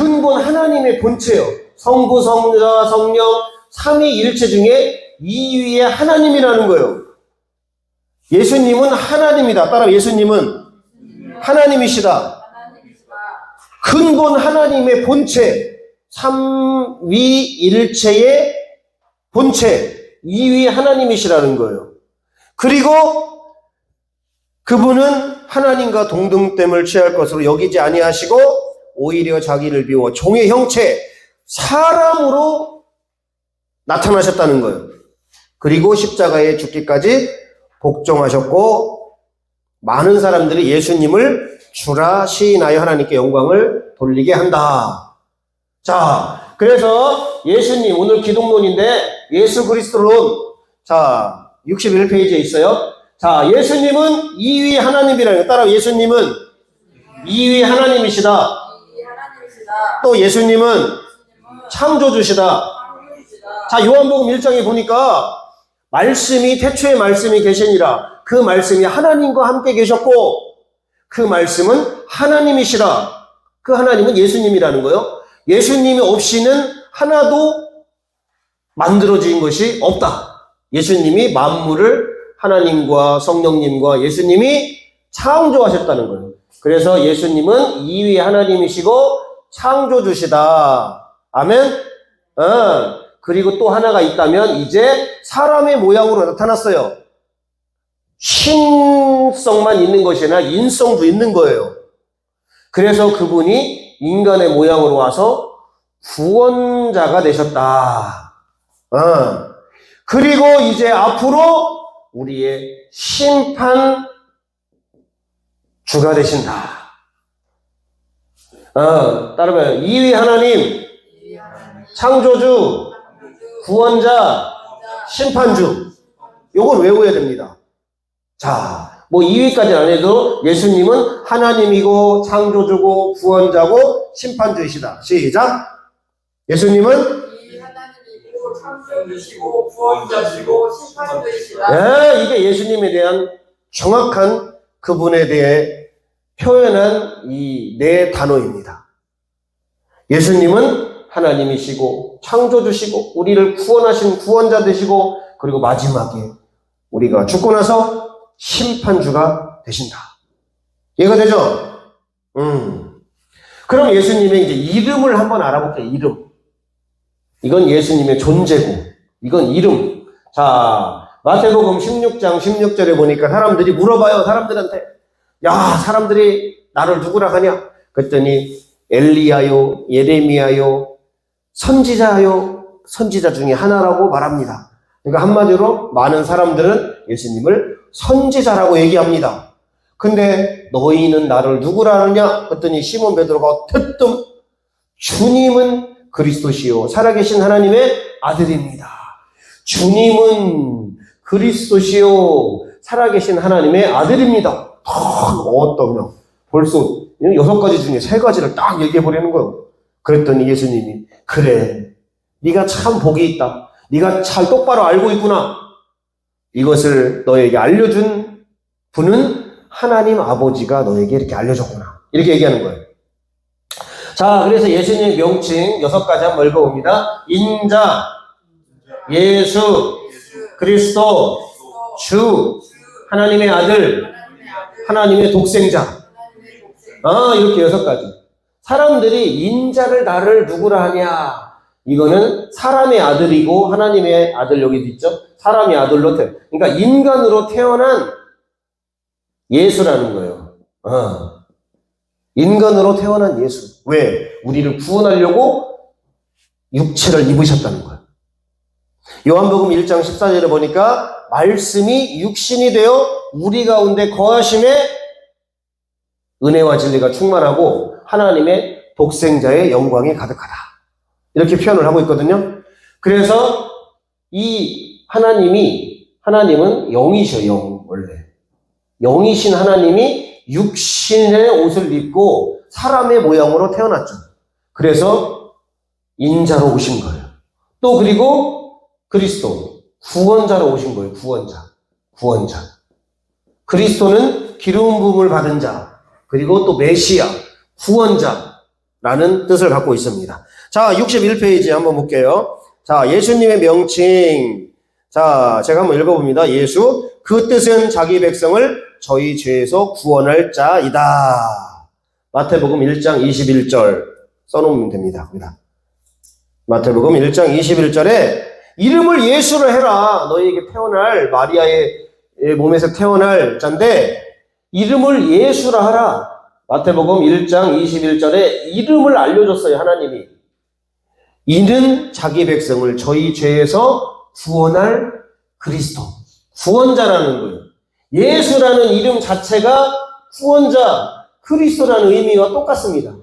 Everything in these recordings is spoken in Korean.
근본 하나님의 본체요. 성부, 성자, 성령, 삼위일체 중에 2위의 하나님이라는 거예요. 예수님은 하나님이다. 따라 예수님은 하나님이시다. 근본 하나님의 본체, 삼위일체의 본체, 2위 하나님이시라는 거예요. 그리고 그분은 하나님과 동등됨을 취할 것으로 여기지 아니하시고 오히려 자기를 비워 종의 형체, 사람으로 나타나셨다는 거예요. 그리고 십자가에 죽기까지 복종하셨고 많은 사람들이 예수님을 주라 시인하여 하나님께 영광을 돌리게 한다. 자, 그래서 예수님, 오늘 기독론인데 예수 그리스도론, 자, 61페이지에 있어요. 자, 예수님은 2위 하나님이라는, 따라 예수님은 2위 하나님이시다. 또 예수님은 창조주시다. 자, 요한복음 1장에 보니까 말씀이 태초에 말씀이 계시니라. 그 말씀이 하나님과 함께 계셨고 그 말씀은 하나님이시라. 그 하나님은 예수님이라는 거예요. 예수님이 없이는 하나도 만들어진 것이 없다. 예수님이 만물을 하나님과 성령님과 예수님이 창조하셨다는 거예요. 그래서 예수님은 2위 하나님이시고 창조주시다. 아멘? 그리고 또 하나가 있다면 이제 사람의 모양으로 나타났어요. 신성만 있는 것이 아니라 인성도 있는 거예요. 그래서 그분이 인간의 모양으로 와서 구원자가 되셨다. 그리고 이제 앞으로 우리의 심판주가 되신다. 따라봐요. 2위 하나님, 창조주, 구원자, 심판주. 요건 외워야 됩니다. 자, 뭐 2위까지는 안 해도 예수님은 하나님이고 창조주고 구원자고 심판주이시다. 시작. 예수님은 하나님이고 창조주시고 구원자시고 심판주이시다. 네, 이게 예수님에 대한 정확한 그분에 대해 표현한 이 네 단어입니다. 예수님은 하나님이시고 창조주시고 우리를 구원하신 구원자 되시고 그리고 마지막에 우리가 죽고 나서 심판주가 되신다. 이해가 되죠? 그럼 예수님의 이제 이름을 한번 알아볼게요. 이름. 이건 예수님의 존재고 이건 이름. 자, 마태복음 16장 16절에 보니까 사람들이 물어봐요. 사람들한테. 야, 사람들이 나를 누구라 하냐? 그랬더니 엘리야요, 예레미야요, 선지자요, 선지자 중에 하나라고 말합니다. 그러니까 한마디로 많은 사람들은 예수님을 선지자라고 얘기합니다. 근데 너희는 나를 누구라 하느냐? 그랬더니 시몬 베드로가 뜨뜸 주님은 그리스도시요 살아계신 하나님의 아들입니다. 주님은 그리스도시요 살아계신 하나님의 아들입니다. 어떠면 벌써 6가지 중에 3가지를 딱 얘기해버리는 거예요. 그랬더니 예수님이 그래 네가 참 복이 있다. 네가 잘 똑바로 알고 있구나. 이것을 너에게 알려준 분은 하나님 아버지가 너에게 이렇게 알려줬구나. 이렇게 얘기하는 거예요. 자, 그래서 예수님의 명칭 6가지 한번 읽어봅니다. 인자, 예수, 그리스도, 주, 하나님의 아들, 하나님의 독생자. 이렇게 6가지. 사람들이 인자를 나를 누구라 하냐? 이거는 사람의 아들이고 하나님의 아들 여기도 있죠? 사람의 아들로 그러니까 인간으로 태어난 예수라는 거예요. 인간으로 태어난 예수. 왜? 우리를 구원하려고 육체를 입으셨다는 거예요. 요한복음 1장 14절에 보니까 말씀이 육신이 되어 우리 가운데 거하심에 은혜와 진리가 충만하고 하나님의 독생자의 영광이 가득하다. 이렇게 표현을 하고 있거든요. 그래서 이 하나님은 영이셔, 영, 원래. 영이신 하나님이 육신의 옷을 입고 사람의 모양으로 태어났죠. 그래서 인자로 오신 거예요. 또 그리고 그리스도, 구원자로 오신 거예요. 구원자. 그리스도는 기름 부음을 받은 자, 그리고 또 메시아, 구원자. 라는 뜻을 갖고 있습니다. 자, 61페이지 한번 볼게요. 자, 예수님의 명칭. 자, 제가 한번 읽어봅니다. 예수, 그 뜻은 자기 백성을 저희 죄에서 구원할 자이다. 마태복음 1장 21절 써놓으면 됩니다. 마태복음 1장 21절에 이름을 예수로 해라. 너희에게 태어날 마리아의 몸에서 태어날 자인데 이름을 예수라 하라. 마태복음 1장 21절에 이름을 알려줬어요. 하나님이. 이는 자기 백성을 저희 죄에서 구원할 그리스도. 구원자라는 거예요. 예수라는 이름 자체가 구원자, 그리스도라는 의미와 똑같습니다.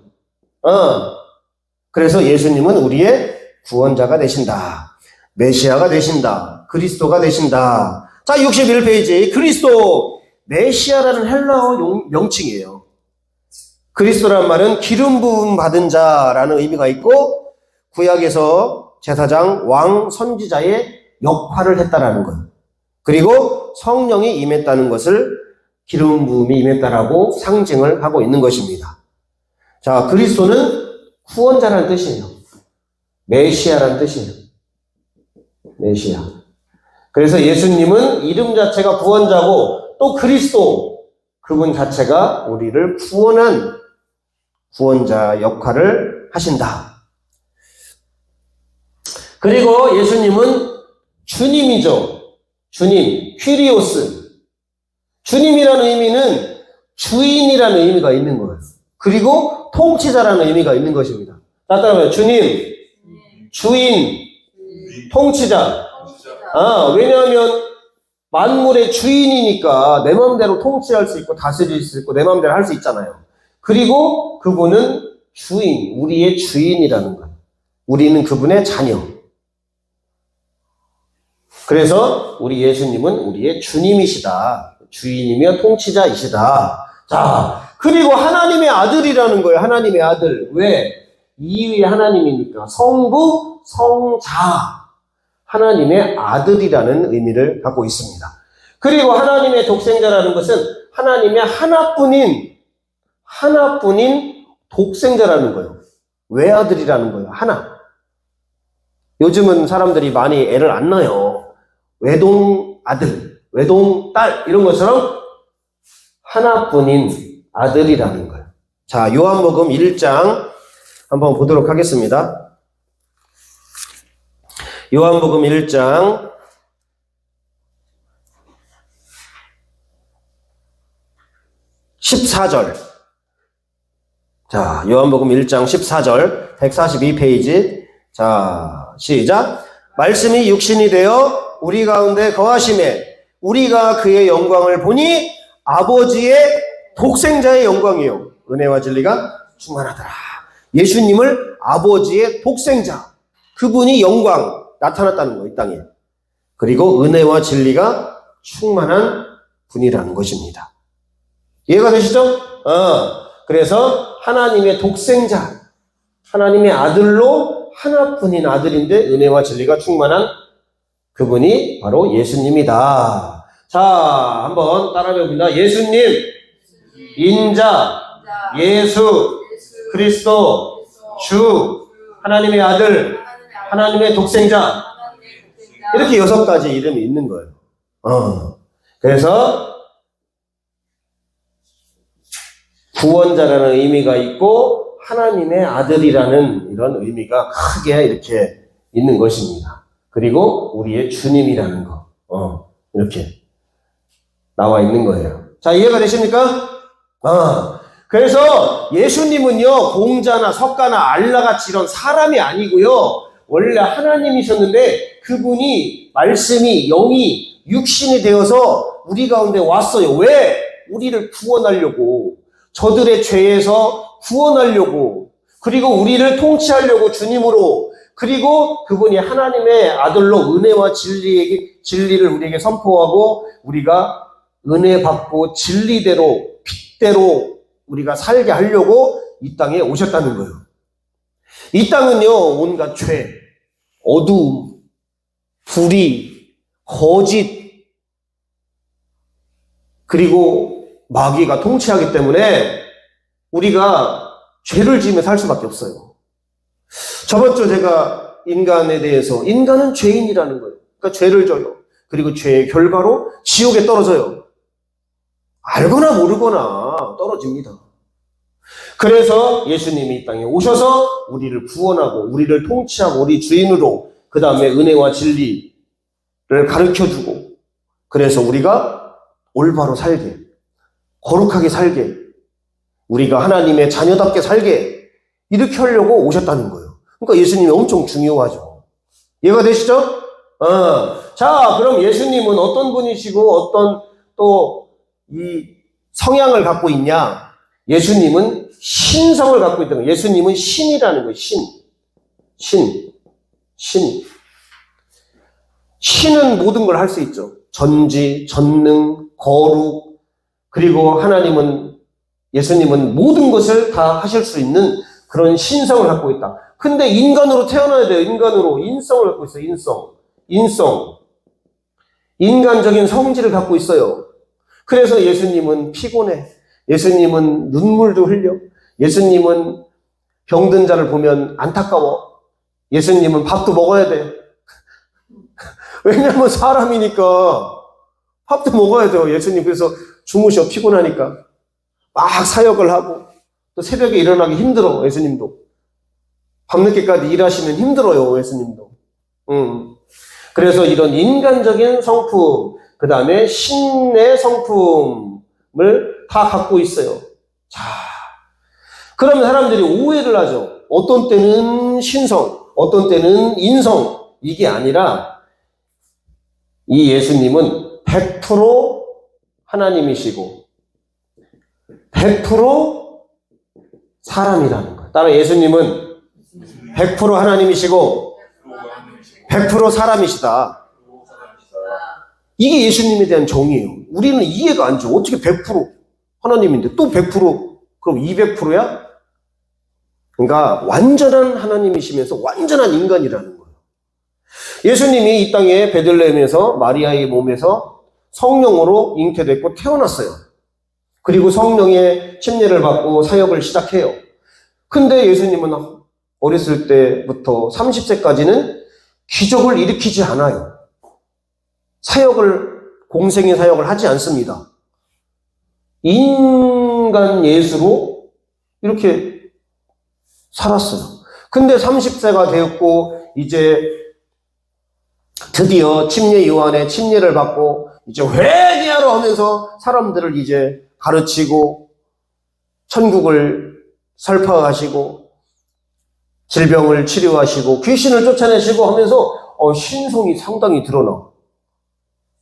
그래서 예수님은 우리의 구원자가 되신다. 메시아가 되신다. 그리스도가 되신다. 자, 61페이지. 그리스도, 메시아라는 헬라어 명칭이에요. 그리스도란 말은 기름 부음 받은 자라는 의미가 있고 구약에서 제사장, 왕, 선지자의 역할을 했다라는 거예요. 그리고 성령이 임했다는 것을 기름 부음이 임했다라고 상징을 하고 있는 것입니다. 자, 그리스도는 구원자라는 뜻이에요. 메시아라는 뜻이에요. 메시아. 그래서 예수님은 이름 자체가 구원자고 또 그리스도, 그분 자체가 우리를 구원한 구원자 역할을 하신다. 그리고 예수님은 주님이죠. 주님, 퀴리오스. 주님이라는 의미는 주인이라는 의미가 있는 거예요. 그리고 통치자라는 의미가 있는 것입니다. 따라하면 주님, 주인, 통치자. 왜냐하면 만물의 주인이니까 내 마음대로 통치할 수 있고 다스릴 수 있고 내 마음대로 할 수 있잖아요. 그리고 그분은 주인, 우리의 주인이라는 거예요. 우리는 그분의 자녀. 그래서 우리 예수님은 우리의 주님이시다. 주인이며 통치자이시다. 자, 그리고 하나님의 아들이라는 거예요. 하나님의 아들. 왜? 이위의 하나님이니까. 성부, 성자. 하나님의 아들이라는 의미를 갖고 있습니다. 그리고 하나님의 독생자라는 것은 하나님의 하나뿐인 독생자라는 거예요. 외아들이라는 거예요. 하나. 요즘은 사람들이 많이 애를 안 낳아요. 외동 아들, 외동 딸 이런 것처럼 하나뿐인 아들이라는 거예요. 자, 요한복음 1장 한번 보도록 하겠습니다. 요한복음 1장 14절. 자, 요한복음 1장 14절 142페이지. 자, 시작. 말씀이 육신이 되어 우리 가운데 거하심에 우리가 그의 영광을 보니 아버지의 독생자의 영광이요 은혜와 진리가 충만하더라. 예수님을 아버지의 독생자, 그분이 영광 나타났다는 거예요, 이 땅에. 그리고 은혜와 진리가 충만한 분이라는 것입니다. 이해가 되시죠? 그래서 하나님의 독생자, 하나님의 아들로 하나뿐인 아들인데 은혜와 진리가 충만한 그분이 바로 예수님이다. 자, 한번 따라해봅니다. 예수님, 인자, 예수, 그리스도, 주, 하나님의 아들, 하나님의 독생자. 이렇게 6가지 이름이 있는 거예요. 그래서 구원자라는 의미가 있고 하나님의 아들이라는 이런 의미가 크게 이렇게 있는 것입니다. 그리고 우리의 주님이라는 거, 이렇게 나와 있는 거예요. 자, 이해가 되십니까? 그래서 예수님은요, 공자나 석가나 알라같이 이런 사람이 아니고요, 원래 하나님이셨는데 그분이 말씀이 영이 육신이 되어서 우리 가운데 왔어요. 왜? 우리를 구원하려고, 저들의 죄에서 구원하려고, 그리고 우리를 통치하려고 주님으로, 그리고 그분이 하나님의 아들로 은혜와 진리를 우리에게 선포하고 우리가 은혜 받고 진리대로 빛대로 우리가 살게 하려고 이 땅에 오셨다는 거예요. 이 땅은요, 온갖 죄, 어두움, 불의, 거짓, 그리고 마귀가 통치하기 때문에 우리가 죄를 지으며 살 수밖에 없어요. 저번 주 제가 인간에 대해서, 인간은 죄인이라는 거예요. 그러니까 죄를 져요. 그리고 죄의 결과로 지옥에 떨어져요. 알거나 모르거나 떨어집니다. 그래서 예수님이 이 땅에 오셔서 우리를 구원하고 우리를 통치하고 우리 주인으로 그 다음에 은혜와 진리를 가르쳐주고 그래서 우리가 올바로 살게, 거룩하게 살게, 우리가 하나님의 자녀답게 살게 이렇게 하려고 오셨다는 거예요. 그러니까 예수님이 엄청 중요하죠. 이해가 되시죠? 자, 그럼 예수님은 어떤 분이시고 어떤 또 이 성향을 갖고 있냐? 예수님은 신성을 갖고 있다는 거예요. 예수님은 신이라는 거예요. 신은 모든 걸 할 수 있죠. 전지, 전능, 거룩, 그리고 예수님은 모든 것을 다 하실 수 있는 그런 신성을 갖고 있다. 근데 인간으로 태어나야 돼요. 인간으로. 인성을 갖고 있어요. 인성. 인간적인 성질을 갖고 있어요. 그래서 예수님은 피곤해. 예수님은 눈물도 흘려. 예수님은 병든 자를 보면 안타까워. 예수님은 밥도 먹어야 돼. 왜냐면 사람이니까 밥도 먹어야 돼요. 예수님 그래서 주무셔. 피곤하니까. 막 사역을 하고 또 새벽에 일어나기 힘들어. 예수님도. 밤늦게까지 일하시면 힘들어요. 예수님도. 그래서 이런 인간적인 성품, 그 다음에 신의 성품을 다 갖고 있어요. 자, 그러면 사람들이 오해를 하죠. 어떤 때는 신성, 어떤 때는 인성. 이게 아니라 이 예수님은 100% 하나님이시고 100% 사람이라는 거예요. 따라 예수님은 100% 하나님이시고 100% 사람이시다. 이게 예수님에 대한 정의예요. 우리는 이해가 안 돼. 어떻게 100% 하나님인데 또 100% 그럼 200%야? 그러니까 완전한 하나님이시면서 완전한 인간이라는 거예요. 예수님이 이 땅에 베들레헴에서 마리아의 몸에서 성령으로 잉태됐고 태어났어요. 그리고 성령의 침례를 받고 사역을 시작해요. 근데 예수님은 어렸을 때부터 30세까지는 기적을 일으키지 않아요. 공생의 사역을 하지 않습니다. 인간 예수로 이렇게 살았어요. 근데 30세가 되었고, 이제 드디어 침례 요한의 침례를 받고, 이제 회개하러 하면서 사람들을 이제 가르치고, 천국을 설파하시고, 질병을 치료하시고, 귀신을 쫓아내시고 하면서, 신성이 상당히 드러나.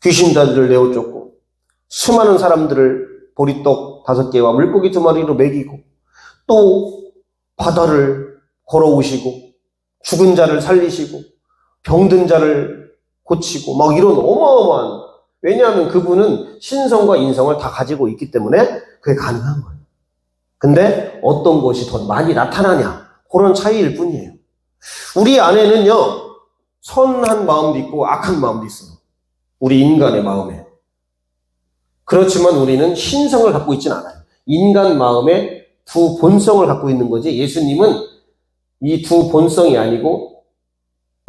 귀신들을 내어쫓고, 수많은 사람들을 보리떡 5개와 물고기 2마리로 먹이고, 또 바다를 걸어오시고, 죽은 자를 살리시고, 병든 자를 고치고, 막 이런 어마어마한, 왜냐하면 그분은 신성과 인성을 다 가지고 있기 때문에 그게 가능한 거예요. 근데 어떤 것이 더 많이 나타나냐? 그런 차이일 뿐이에요. 우리 안에는요, 선한 마음도 있고 악한 마음도 있어요. 우리 인간의 마음에. 그렇지만 우리는 신성을 갖고 있지는 않아요. 인간 마음에 두 본성을 갖고 있는 거지, 예수님은 이 두 본성이 아니고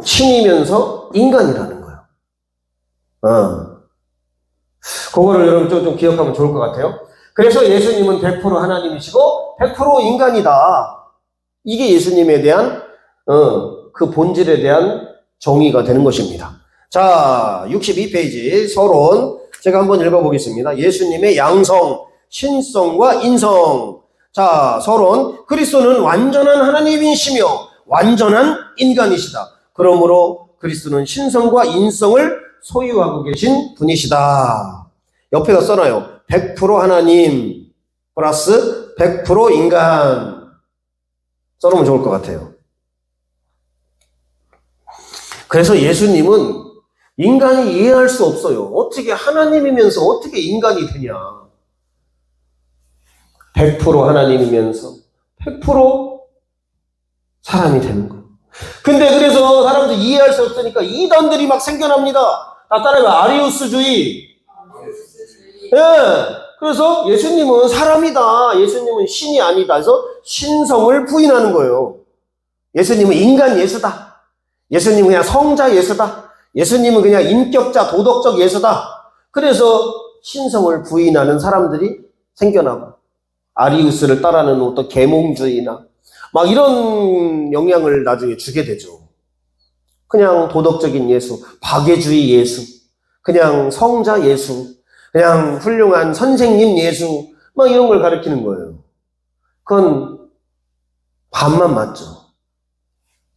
신이면서 인간이라는 거예요. 그거를 여러분 좀 기억하면 좋을 것 같아요. 그래서 예수님은 100% 하나님이시고 100% 인간이다. 이게 예수님에 대한 그 본질에 대한 정의가 되는 것입니다. 자, 62페이지 서론 제가 한번 읽어보겠습니다. 예수님의 양성, 신성과 인성. 자, 서론. 그리스도는 완전한 하나님이시며 완전한 인간이시다. 그러므로 그리스도는 신성과 인성을 소유하고 계신 분이시다. 옆에다 써놔요. 100% 하나님 플러스 100% 인간. 써놓으면 좋을 것 같아요. 그래서 예수님은 인간이 이해할 수 없어요. 어떻게 하나님이면서 어떻게 인간이 되냐. 100% 하나님이면서 100% 사람이 되는 거예요. 근데 그래서 사람들 이해할 수 없으니까 이단들이 막 생겨납니다. 다 따라해봐. 아리우스주의. 예. 그래서 예수님은 사람이다. 예수님은 신이 아니다. 그래서 신성을 부인하는 거예요. 예수님은 인간 예수다. 예수님은 그냥 성자 예수다. 예수님은 그냥 인격자, 도덕적 예수다. 그래서 신성을 부인하는 사람들이 생겨나고, 아리우스를 따르는 어떤 계몽주의나 막 이런 영향을 나중에 주게 되죠. 그냥 도덕적인 예수, 박애주의 예수, 그냥 성자 예수, 그냥 훌륭한 선생님 예수, 막 이런 걸 가리키는 거예요. 그건 반만 맞죠.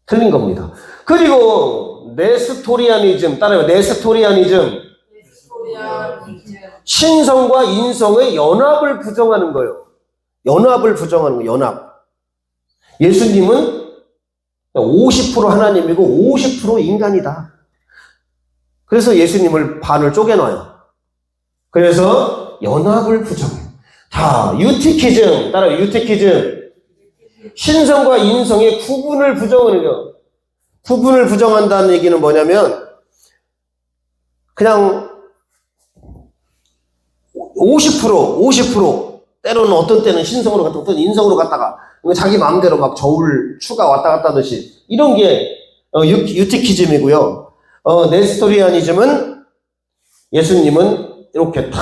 틀린 겁니다. 그리고 네스토리아니즘, 따라요. 네스토리아니즘. 신성과 인성의 연합을 부정하는 거예요. 연합을 부정하는 거예요. 연합. 예수님은 50% 하나님이고 50% 인간이다. 그래서 예수님을 반을 쪼개놔요. 그래서 연합을 부정해요. 자, 유티키즘. 따라요. 유티키즘. 신성과 인성의 구분을 부정하는 거예요. 구분을 부정한다는 얘기는 뭐냐면 그냥 50% 때로는 어떤 때는 신성으로 갔다가 어떤 인성으로 갔다가 자기 마음대로 막 저울 추가 왔다 갔다 하듯이 이런 게 유티키즘이고요. 네스토리아니즘은 예수님은 이렇게 다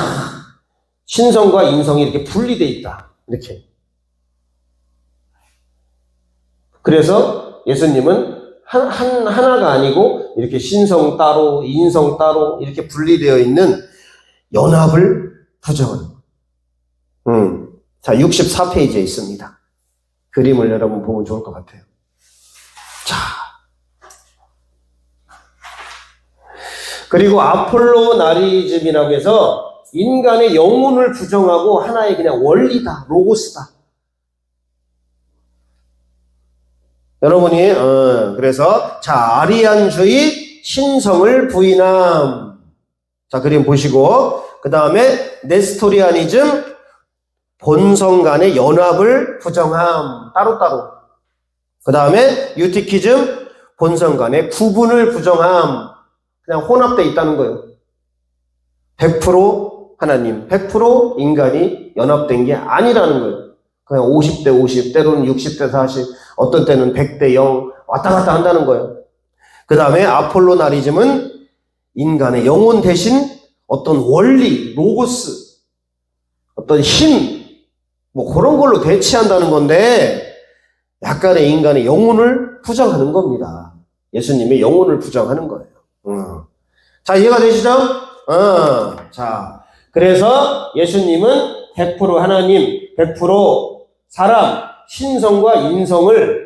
신성과 인성이 이렇게 분리되어 있다. 이렇게. 그래서 예수님은 하나가 아니고 이렇게 신성 따로, 인성 따로 이렇게 분리되어 있는 연합을 부정하는 거예요. 자, 64페이지에 있습니다. 그림을 여러분 보면 좋을 것 같아요. 자. 그리고 아폴로나리즘이라고 해서 인간의 영혼을 부정하고 하나의 그냥 원리다, 로고스다. 여러분이 그래서 자, 아리안주의 신성을 부인함. 자, 그림 보시고 그 다음에 네스토리아니즘 본성 간의 연합을 부정함. 따로따로. 그 다음에 유티키즘 본성 간의 구분을 부정함. 그냥 혼합되어 있다는 거예요. 100% 하나님, 100% 인간이 연합된 게 아니라는 거예요. 그냥 50대 50, 때로는 60대 40, 어떤 때는 100대 0 왔다 갔다 한다는 거예요. 그 다음에 아폴로나리즘은 인간의 영혼 대신 어떤 원리, 로고스, 어떤 힘, 뭐 그런 걸로 대체한다는 건데 약간의 인간의 영혼을 부정하는 겁니다. 예수님의 영혼을 부정하는 거예요. 자, 이해가 되시죠? 자, 그래서 예수님은 100% 하나님, 100% 사람, 신성과 인성을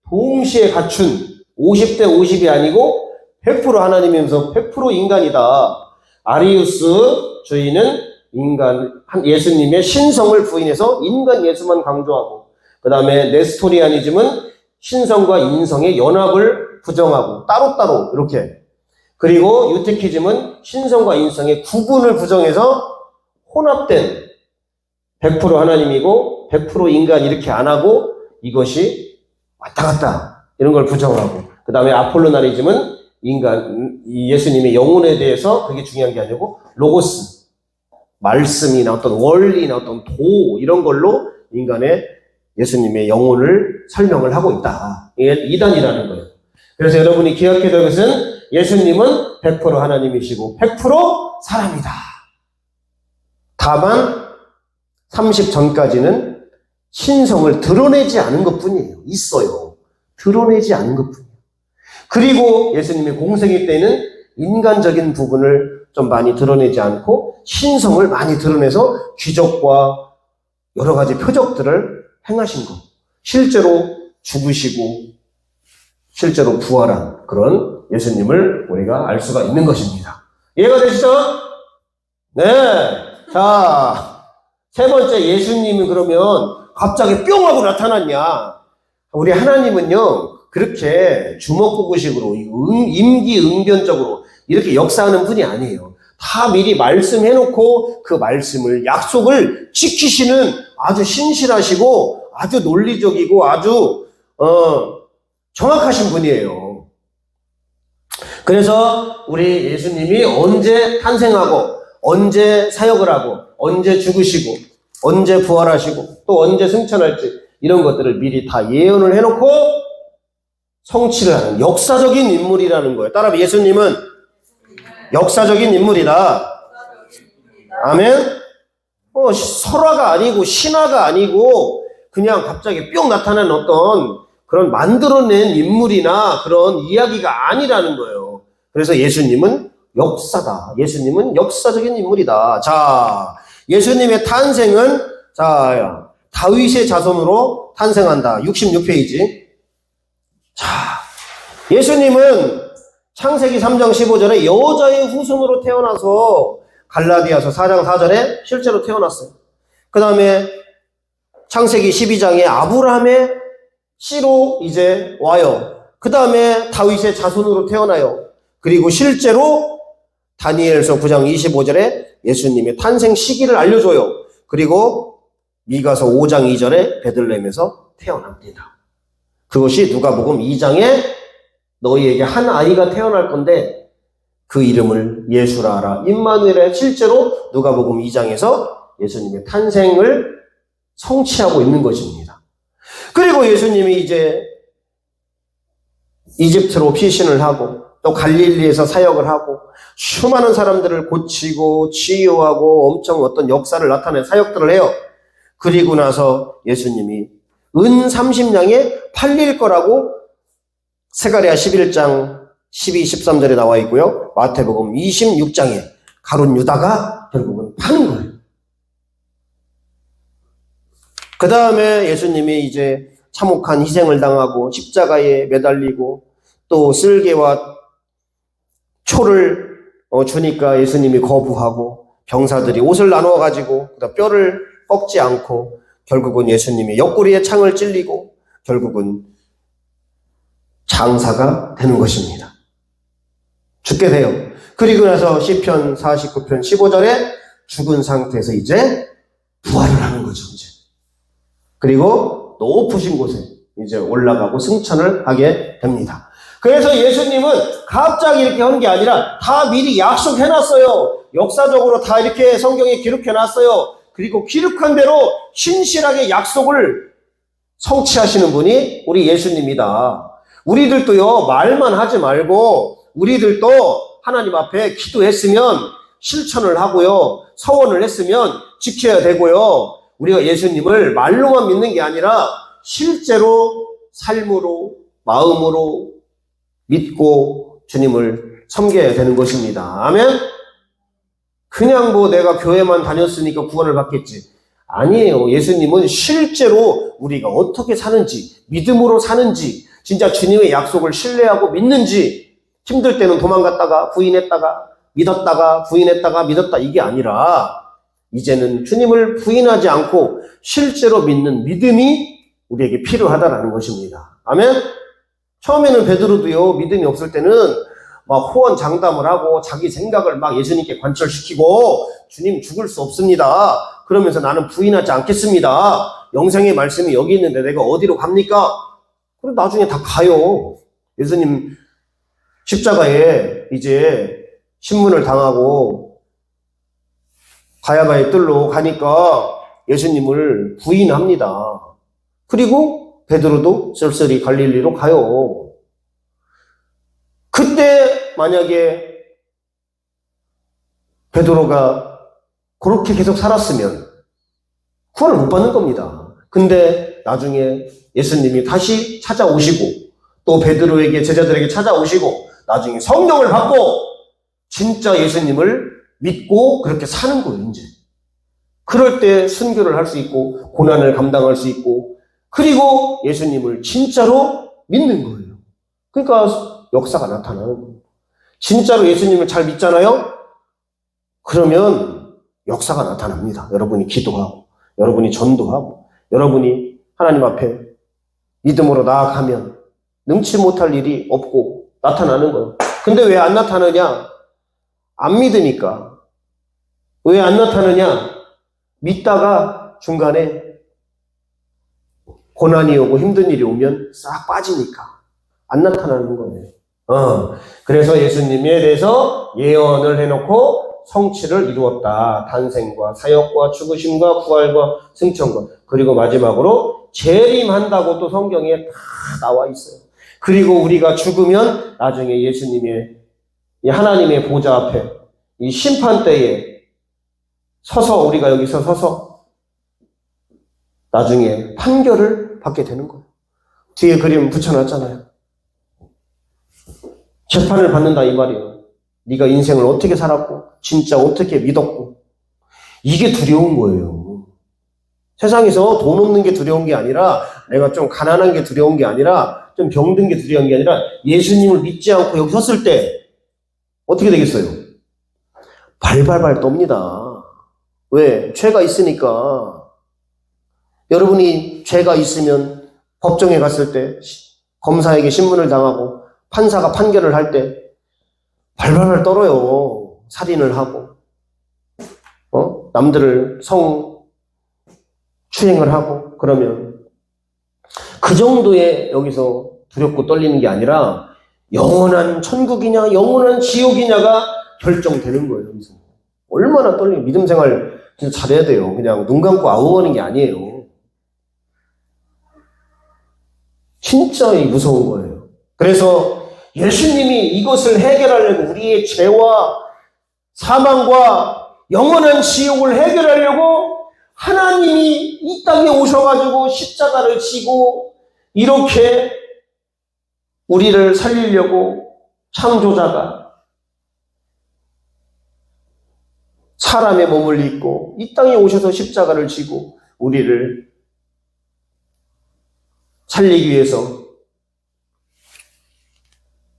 동시에 갖춘 50대 50이 아니고 100% 하나님이면서 100% 인간이다. 아리우스 주의는 예수님의 신성을 부인해서 인간 예수만 강조하고, 그 다음에 네스토리아니즘은 신성과 인성의 연합을 부정하고 따로따로 이렇게, 그리고 유티키즘은 신성과 인성의 구분을 부정해서 혼합된 100% 하나님이고 100% 인간 이렇게 안 하고 이것이 왔다 갔다 이런 걸 부정하고, 그 다음에 아폴로나리즘은 예수님의 영혼에 대해서 그게 중요한 게 아니고 로고스, 말씀이나 어떤 원리나 어떤 도 이런 걸로 인간의 예수님의 영혼을 설명을 하고 있다. 이게 이단이라는 거예요. 그래서 여러분이 기억해야 될 것은 예수님은 100% 하나님이시고 100% 사람이다. 다만 30 전까지는 신성을 드러내지 않은 것뿐이에요. 있어요. 드러내지 않은 것뿐이에요. 그리고 예수님의 공생애 때는 인간적인 부분을 좀 많이 드러내지 않고 신성을 많이 드러내서 기적과 여러 가지 표적들을 행하신 것. 실제로 죽으시고 실제로 부활한 그런 예수님을 우리가 알 수가 있는 것입니다. 이해가 되시죠? 네. 자, 세 번째, 예수님이 그러면 갑자기 뿅 하고 나타났냐? 우리 하나님은요, 그렇게 주먹구구식으로 임기응변적으로 이렇게 역사하는 분이 아니에요. 다 미리 말씀해놓고 그 말씀을, 약속을 지키시는 아주 신실하시고 아주 논리적이고 아주 정확하신 분이에요. 그래서 우리 예수님이 언제 탄생하고 언제 사역을 하고 언제 죽으시고 언제 부활하시고 또 언제 승천할지 이런 것들을 미리 다 예언을 해놓고 성취를 하는 역사적인 인물이라는 거예요. 따라서 예수님은 역사적인 인물이다. 아멘? 설화가 아니고 신화가 아니고 그냥 갑자기 뿅 나타난 어떤 그런 만들어낸 인물이나 그런 이야기가 아니라는 거예요. 그래서 예수님은 역사다. 예수님은 역사적인 인물이다. 자, 예수님의 탄생은 자, 다윗의 자손으로 탄생한다. 66페이지. 자, 예수님은 창세기 3장 15절에 여자의 후손으로 태어나서 갈라디아서 4장 4절에 실제로 태어났어요. 그 다음에 창세기 12장에 아브라함의 씨로 이제 와요. 그 다음에 다윗의 자손으로 태어나요. 그리고 실제로 다니엘서 9장 25절에 예수님의 탄생 시기를 알려줘요. 그리고 미가서 5장 2절에 베들레헴에서 태어납니다. 그것이 누가복음 2장에 너희에게 한 아이가 태어날 건데 그 이름을 예수라 하라. 임마누엘의 실제로 누가복음 2장에서 예수님의 탄생을 성취하고 있는 것입니다. 그리고 예수님이 이제 이집트로 피신을 하고 또 갈릴리에서 사역을 하고 수많은 사람들을 고치고 치유하고 엄청 어떤 역사를 나타낸 사역들을 해요. 그리고 나서 예수님이 은 30냥에 팔릴 거라고 스가랴 11장 12, 13절에 나와 있고요. 마태복음 26장에 가룟 유다가 결국은 파는 거예요. 그 다음에 예수님이 이제 참혹한 희생을 당하고 십자가에 매달리고 또 쓸개와 초를 주니까 예수님이 거부하고 병사들이 옷을 나누어 가지고 뼈를 꺾지 않고 결국은 예수님이 옆구리에 창을 찔리고 결국은 장사가 되는 것입니다. 죽게 돼요. 그리고 나서 시편 49편 15절에 죽은 상태에서 이제 부활을 하는 거죠. 이제. 그리고 높으신 곳에 이제 올라가고 승천을 하게 됩니다. 그래서 예수님은 갑자기 이렇게 하는 게 아니라 다 미리 약속해놨어요. 역사적으로 다 이렇게 성경에 기록해놨어요. 그리고 기록한 대로 신실하게 약속을 성취하시는 분이 우리 예수님이다. 우리들도요, 말만 하지 말고 우리들도 하나님 앞에 기도했으면 실천을 하고요, 서원을 했으면 지켜야 되고요, 우리가 예수님을 말로만 믿는 게 아니라 실제로 삶으로, 마음으로 믿고 주님을 섬겨야 되는 것입니다. 아멘? 그냥 뭐 내가 교회만 다녔으니까 구원을 받겠지. 아니에요. 예수님은 실제로 우리가 어떻게 사는지, 믿음으로 사는지, 진짜 주님의 약속을 신뢰하고 믿는지, 힘들 때는 도망갔다가 부인했다가 믿었다가 부인했다가 믿었다 이게 아니라 이제는 주님을 부인하지 않고 실제로 믿는 믿음이 우리에게 필요하다라는 것입니다. 아멘? 처음에는 베드로도요, 믿음이 없을 때는 막 호언장담을 하고 자기 생각을 막 예수님께 관철시키고 주님 죽을 수 없습니다. 그러면서 나는 부인하지 않겠습니다. 영생의 말씀이 여기 있는데 내가 어디로 갑니까? 그럼 나중에 다 가요. 예수님 십자가에 이제 신문을 당하고 가야바의 뜰로 가니까 예수님을 부인합니다. 그리고 베드로도 쓸쓸히 갈릴리로 가요. 그때 만약에 베드로가 그렇게 계속 살았으면 구원을 못 받는 겁니다. 근데 나중에 예수님이 다시 찾아오시고 또 베드로에게 제자들에게 찾아오시고 나중에 성령을 받고 진짜 예수님을 믿고 그렇게 사는 거예요. 이제 그럴 때 순교를 할 수 있고 고난을 감당할 수 있고 그리고 예수님을 진짜로 믿는 거예요. 그러니까 역사가 나타나는 거예요. 진짜로 예수님을 잘 믿잖아요? 그러면 역사가 나타납니다. 여러분이 기도하고 여러분이 전도하고 여러분이 하나님 앞에 믿음으로 나아가면 능치 못할 일이 없고 나타나는 거예요. 근데 왜 안 나타나냐? 안 믿으니까. 왜 안 나타나냐? 믿다가 중간에 고난이 오고 힘든 일이 오면 싹 빠지니까 안 나타나는 거예요. 그래서 예수님에 대해서 예언을 해놓고 성취를 이루었다. 탄생과 사역과 죽으심과 부활과 승천과, 그리고 마지막으로 재림한다고 또 성경에 다 나와 있어요. 그리고 우리가 죽으면 나중에 예수님의 이 하나님의 보좌 앞에 이 심판대에 서서, 우리가 여기서 서서 나중에 판결을 받게 되는 거예요. 뒤에 그림 붙여놨잖아요. 재판을 받는다 이 말이에요. 네가 인생을 어떻게 살았고 진짜 어떻게 믿었고, 이게 두려운 거예요. 세상에서 돈 없는 게 두려운 게 아니라, 내가 좀 가난한 게 두려운 게 아니라, 좀 병든 게 두려운 게 아니라, 예수님을 믿지 않고 여기 섰을 때 어떻게 되겠어요? 발발발 떱니다. 왜? 죄가 있으니까. 여러분이 죄가 있으면 법정에 갔을 때 검사에게 신문을 당하고 판사가 판결을 할 때 발발발 떨어요. 살인을 하고, 남들을 성추행을 하고, 그러면 그 정도의 여기서 두렵고 떨리는 게 아니라 영원한 천국이냐 영원한 지옥이냐가 결정되는 거예요. 여기서 얼마나 떨리는, 믿음 생활 진짜 잘해야 돼요. 그냥 눈 감고 아웅하는 게 아니에요. 진짜 무서운 거예요. 그래서 예수님이 이것을 해결하려고, 우리의 죄와 사망과 영원한 지옥을 해결하려고 하나님이 이 땅에 오셔가지고 십자가를 지고 이렇게 우리를 살리려고, 창조자가 사람의 몸을 입고 이 땅에 오셔서 십자가를 지고 우리를 살리기 위해서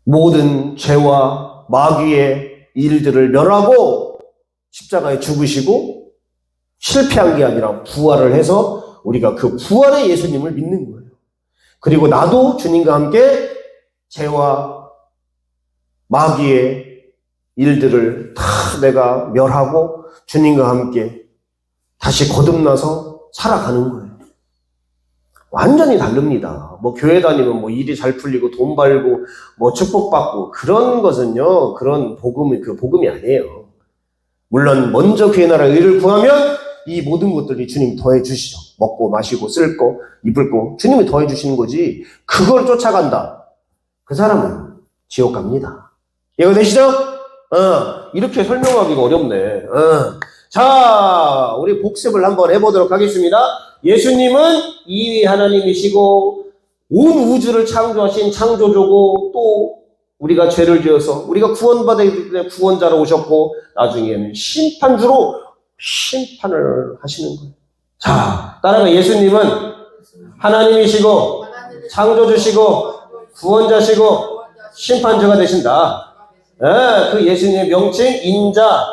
모든 죄와 마귀의 일들을 멸하고 십자가에 죽으시고 실패한 게 아니라 부활을 해서 우리가 그 부활의 예수님을 믿는 거예요. 그리고 나도 주님과 함께 죄와 마귀의 일들을 다 내가 멸하고 주님과 함께 다시 거듭나서 살아가는 거예요. 완전히 다릅니다. 뭐 교회 다니면 뭐 일이 잘 풀리고 돈 벌고 뭐 축복받고 그런 것은요, 그런 복음이 그 복음이 아니에요. 물론 먼저 그의 나라 의를 구하면 이 모든 것들이 주님이 더해 주시죠. 먹고 마시고 쓸 거 입을 거 주님이 더해 주시는 거지, 그걸 쫓아간다, 그 사람은 지옥 갑니다. 이해가 되시죠? 이렇게 설명하기가 어렵네. 자, 우리 복습을 한번 해보도록 하겠습니다. 예수님은 이위 하나님이시고 온 우주를 창조하신 창조주고, 또 우리가 죄를 지어서 우리가 구원받아야 될 구원자로 오셨고, 나중에는 심판주로 심판을 하시는 거예요. 자, 따라가. 예수님은 하나님이시고 창조주시고 구원자시고 심판주가 되신다. 그 예수님의 명칭 인자,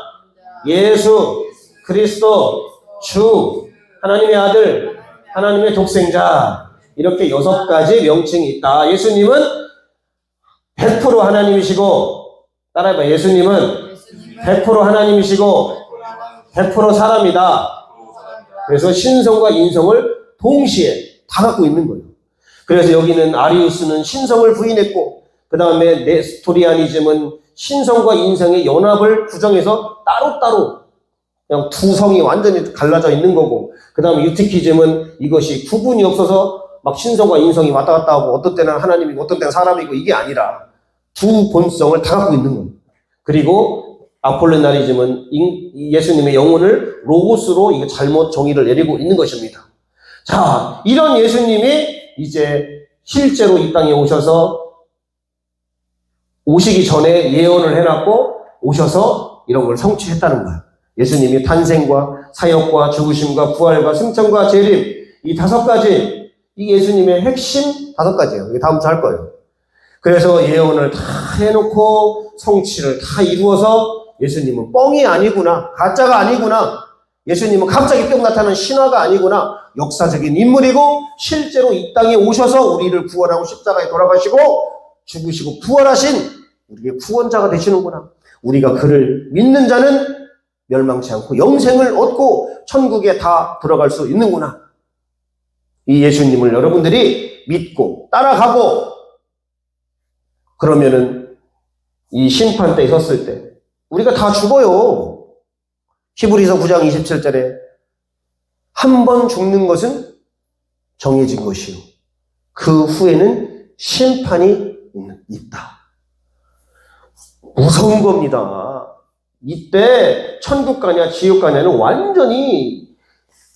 예수, 그리스도, 주, 하나님의 아들, 하나님의 독생자, 이렇게 6가지 명칭이 있다. 예수님은 100% 하나님이시고, 따라해봐. 예수님은 100% 하나님이시고 100% 사람이다. 그래서 신성과 인성을 동시에 다 갖고 있는 거예요. 그래서 여기는 아리우스는 신성을 부인했고, 그 다음에 네스토리아니즘은 신성과 인성의 연합을 부정해서 따로따로 그냥 두 성이 완전히 갈라져 있는 거고, 그 다음에 유티키즘은 이것이 구분이 없어서 막 신성과 인성이 왔다 갔다 하고 어떤 때는 하나님이고 어떤 때는 사람이고, 이게 아니라 두 본성을 다 갖고 있는 거예요. 그리고 아폴리나리즘은 예수님의 영혼을 로고스로 이게 잘못 정의를 내리고 있는 것입니다. 자, 이런 예수님이 이제 실제로 이 땅에 오시기 전에 예언을 해놨고 오셔서 이런 걸 성취했다는 거예요. 예수님이 탄생과 사역과 죽으심과 부활과 승천과 재림, 이 5가지, 이 예수님의 핵심 5가지예요. 이게 다음부터 할 거예요. 그래서 예언을 다 해놓고 성취를 다 이루어서 예수님은 뻥이 아니구나, 가짜가 아니구나, 예수님은 갑자기 뿅 나타난 신화가 아니구나, 역사적인 인물이고 실제로 이 땅에 오셔서 우리를 구원하고 십자가에 돌아가시고 죽으시고 부활하신 우리의 구원자가 되시는구나. 우리가 그를 믿는 자는 멸망치 않고 영생을 얻고 천국에 다 들어갈 수 있는구나. 이 예수님을 여러분들이 믿고 따라가고, 그러면은 이 심판대에 섰을 때 우리가 다 죽어요. 히브리서 9장 27절에 한 번 죽는 것은 정해진 것이요. 그 후에는 심판이 있다. 무서운 겁니다. 이때 천국 가냐 지옥 가냐는 완전히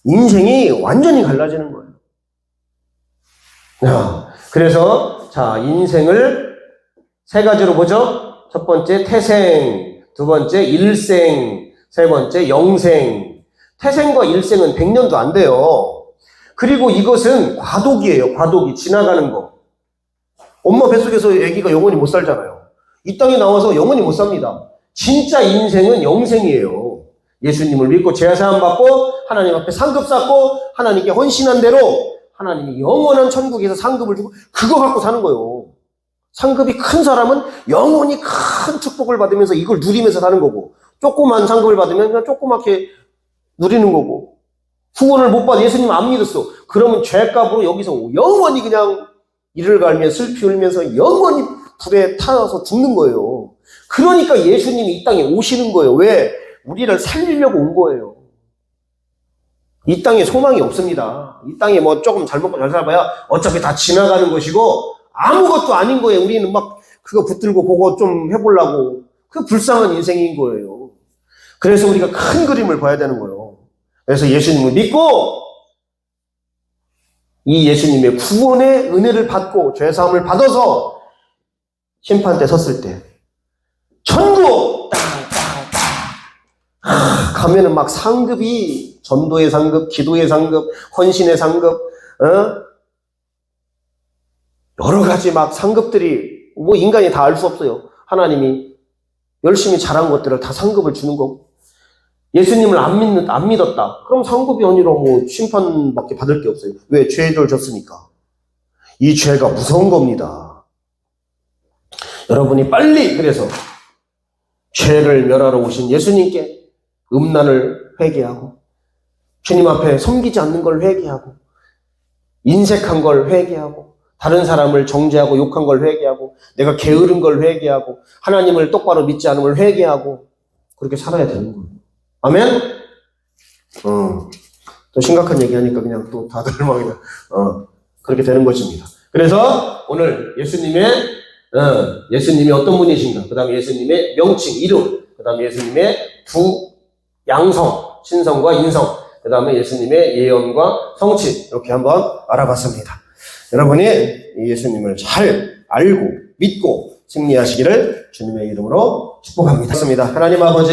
인생이 완전히 갈라지는 거예요. 그래서 자, 인생을 세 가지로 보죠. 첫 번째 태생, 두 번째 일생, 세 번째 영생. 태생과 일생은 100년도 안 돼요. 그리고 이것은 과도기예요. 과도기. 지나가는 거. 엄마 뱃속에서 아기가 영원히 못 살잖아요. 이 땅에 나와서 영원히 못 삽니다. 진짜 인생은 영생이에요. 예수님을 믿고 제사함 받고 하나님 앞에 상급 쌓고 하나님께 헌신한 대로 하나님이 영원한 천국에서 상급을 주고 그거 갖고 사는 거예요. 상급이 큰 사람은 영원히 큰 축복을 받으면서 이걸 누리면서 사는 거고, 조그만 상급을 받으면 그냥 조그맣게 누리는 거고, 후원을 못 받아 예수님 안 믿었어. 그러면 죄값으로 여기서 영원히 그냥 이를 갈며 슬피 울면서 영원히 불에 타서 죽는 거예요. 그러니까 예수님이 이 땅에 오시는 거예요. 왜? 우리를 살리려고 온 거예요. 이 땅에 소망이 없습니다. 이 땅에 뭐 조금 잘 먹고 잘 살아봐야 어차피 다 지나가는 것이고 아무것도 아닌 거예요. 우리는 막 그거 붙들고 그거 좀 해보려고. 그 불쌍한 인생인 거예요. 그래서 우리가 큰 그림을 봐야 되는 거예요. 그래서 예수님을 믿고 이 예수님의 구원의 은혜를 받고 죄사함을 받아서 심판 때 섰을 때 천국 가면은 막 상급이 전도의 상급, 기도의 상급, 헌신의 상급, 여러 가지 막 상급들이 뭐 인간이 다 알 수 없어요. 하나님이 열심히 잘한 것들을 다 상급을 주는 거고, 예수님을 안 믿었다. 그럼 상급이 아니라 뭐 심판밖에 받을 게 없어요. 왜? 죄를 졌으니까. 이 죄가 무서운 겁니다. 여러분이 빨리 그래서 죄를 멸하러 오신 예수님께 음란을 회개하고 주님 앞에 섬기지 않는 걸 회개하고 인색한 걸 회개하고 다른 사람을 정죄하고 욕한 걸 회개하고 내가 게으른 걸 회개하고 하나님을 똑바로 믿지 않음을 회개하고 그렇게 살아야 되는 거예요. 아멘? 또 심각한 얘기하니까 그냥 또 다들 막 그냥 그렇게 되는 것입니다. 그래서 오늘 예수님이 어떤 분이신가, 그 다음에 예수님의 명칭, 이름, 그 다음에 예수님의 두 양성, 신성과 인성, 그 다음에 예수님의 예언과 성취, 이렇게 한번 알아봤습니다. 여러분이 예수님을 잘 알고 믿고 승리하시기를 주님의 이름으로 축복합니다. 하나님 아버지,